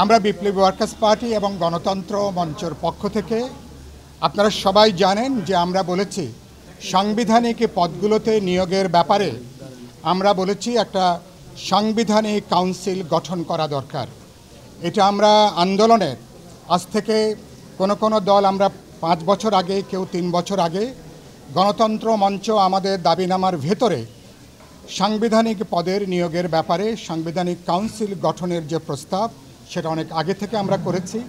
আমরা বিপ্লবী workers party এবং গণতন্ত্র মঞ্চের পক্ষ থেকে আপনারা সবাই জানেন যে আমরা বলেছি সাংবিধানিক পদগুলোতে নিয়োগের ব্যাপারে আমরা বলেছি একটা সাংবিধানিক কাউন্সিল গঠন করা দরকার। এটা আমরা আন্দোলনের আজ থেকে কোনো দল আমরা 5 বছর আগে, কেউ 3 বছর আগে গণতন্ত্র মঞ্চ আমাদের দাবিনামার ভেতরে সাংবিধানিক পদের নিয়োগের ব্যাপারে সাংবিধানিক কাউন্সিল গঠনের যে প্রস্তাব সেটা অনেক আগে থেকে আমরা করেছি।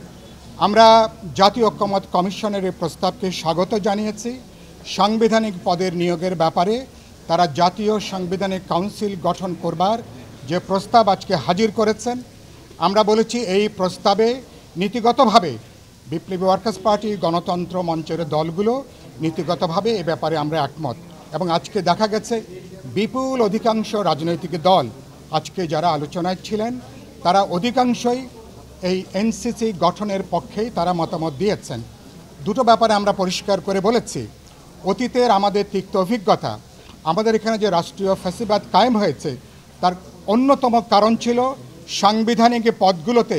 আমরা জাতীয় ঐক্যমত্য কমিশনের এই প্রস্তাবকে স্বাগত জানিয়েছি। সাংবিধানিক পদের নিয়োগের ব্যাপারে তারা জাতীয় সাংবিধানিক কাউন্সিল গঠন করবার যে প্রস্তাব আজকে হাজির করেছেন, আমরা বলেছি এই প্রস্তাবে নীতিগতভাবে বিপ্লবী ওয়ার্কার্স পার্টি গণতন্ত্র মঞ্চের দলগুলো নীতিগতভাবে এ ব্যাপারে আমরা একমত। এবং আজকে দেখা গেছে বিপুল অধিকাংশ রাজনৈতিক দল আজকে যারা আলোচনায় ছিলেন তারা অধিকাংশই এই এনসিসি গঠনের পক্ষেই তারা মতামত দিয়েছেন। দুটো ব্যাপারে আমরা পরিষ্কার করে বলেছি, অতীতের আমাদের তিক্ত অভিজ্ঞতা, আমাদের এখানে যে রাষ্ট্রীয় ফ্যাসিবাদ কায়েম হয়েছে তার অন্যতম কারণ ছিল সাংবিধানিক পদগুলোতে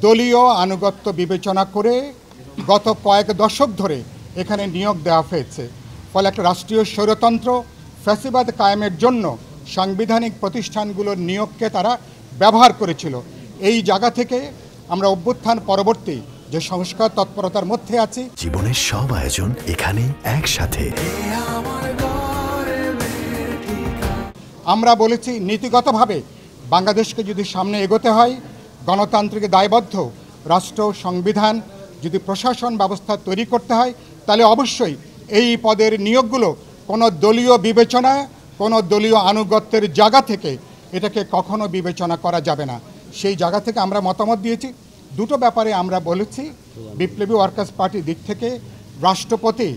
দলীয় আনুগত্য বিবেচনা করে গত কয়েক দশক ধরে এখানে নিয়োগ দেওয়া হয়েছে। ফলে একটা রাষ্ট্রীয় স্বৈরতন্ত্র ফ্যাসিবাদ কায়েমের জন্য সাংবিধানিক প্রতিষ্ঠানগুলোর নিয়োগকে তারা ব্যবহার করেছিল। এই জায়গা থেকে আমরা অভ্যুত্থান পরবর্তী যে সংস্কার তৎপরতার মধ্যে আছি, জীবনের সব আয়োজন এখানে একসাথে। আমরা বলেছি নীতিগতভাবে বাংলাদেশকে যদি সামনে এগোতে হয়, গণতান্ত্রিক দায়বদ্ধ রাষ্ট্র সংবিধান যদি প্রশাসন ব্যবস্থা তৈরি করতে হয়, তাহলে অবশ্যই এই পদের নিয়োগগুলো কোনো দলীয় বিবেচনা, কোনো দলীয় আনুগত্যের জায়গা থেকে এটাকে কখনো বিবেচনা করা যাবে না। সেই জায়গা থেকে আমরা মতামত দিয়েছি। দুটো ব্যাপারে আমরা বলেছি, বিপ্লবী ওয়ার্কার্স পার্টির দিক থেকে রাষ্ট্রপতি,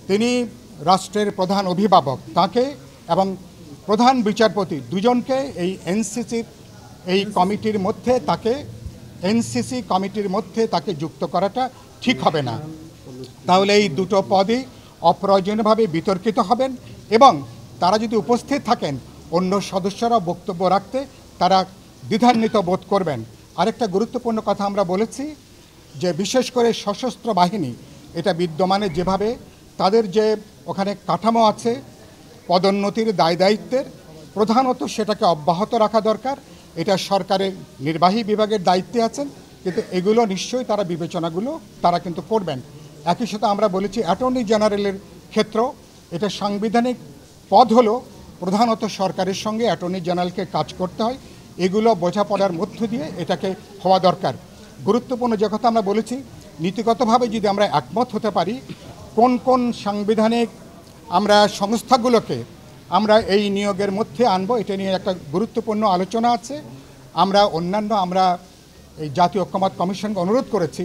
তিনি রাষ্ট্রের প্রধান অভিভাবক, তাকে এবং প্রধান বিচারপতি দুজনকে এই এনসিসির এই কমিটির মধ্যে এনসিসি কমিটির মধ্যে তাকে যুক্ত করাটা ঠিক হবে না। তাহলে এই দুটো পদই অপ্রয়োজনীয়ভাবে বিতর্কিত হবেন এবং তারা যদি উপস্থিত থাকেন অন্য সদস্যরা বক্তব্য রাখতে তারা দ্বিধান্বিত বোধ করবেন। আরেকটা গুরুত্বপূর্ণ কথা আমরা বলেছি যে বিশেষ করে সশস্ত্র বাহিনী এটা বিদ্যমানে যেভাবে তাদের যে ওখানে কাঠামো আছে পদোন্নতির দায়িত্বের, প্রধানত সেটাকে অব্যাহত রাখা দরকার। এটা সরকারের নির্বাহী বিভাগের দায়িত্বে আছেন, কিন্তু এগুলো নিশ্চয়ই তারা বিবেচনাগুলো তারা কিন্তু করবেন। একই সাথে আমরা বলেছি অ্যাটর্নি জেনারেলের ক্ষেত্র এটা সাংবিধানিক পদ হলো, প্রধানত সরকারের সঙ্গে অ্যাটর্নি জেনারেলকে কাজ করতে হয়, এগুলো বোঝাপড়ার মধ্য দিয়ে এটাকে হওয়া দরকার। গুরুত্বপূর্ণ যে কথা আমরা বলেছি, নীতিগতভাবে যদি আমরা একমত হতে পারি কোন কোন সাংবিধানিক আমরা সংস্থাগুলোকে আমরা এই নিয়োগের মধ্যে আনবো, এটা নিয়ে একটা গুরুত্বপূর্ণ আলোচনা আছে। আমরা এই জাতীয় ঐক্যমত্য কমিশনকে অনুরোধ করেছি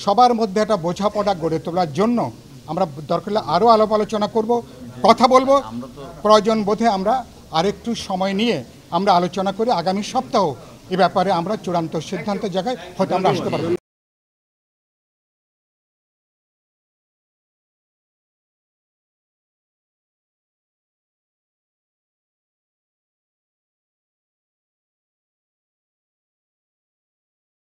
সবার মধ্যে একটা বোঝাপড়া গড়ে তোলার জন্য আমরা দরকার হলে আরও আলাপ আলোচনা করব, কথা বলবো, প্রয়োজন বোধে আমরা আরেকটু সময় নিয়ে আমরা আলোচনা করে আগামী সপ্তাহ এ ব্যাপারে আমরা চূড়ান্ত সিদ্ধান্তের জায়গায় হয়তো আমরা আসতে পারবো।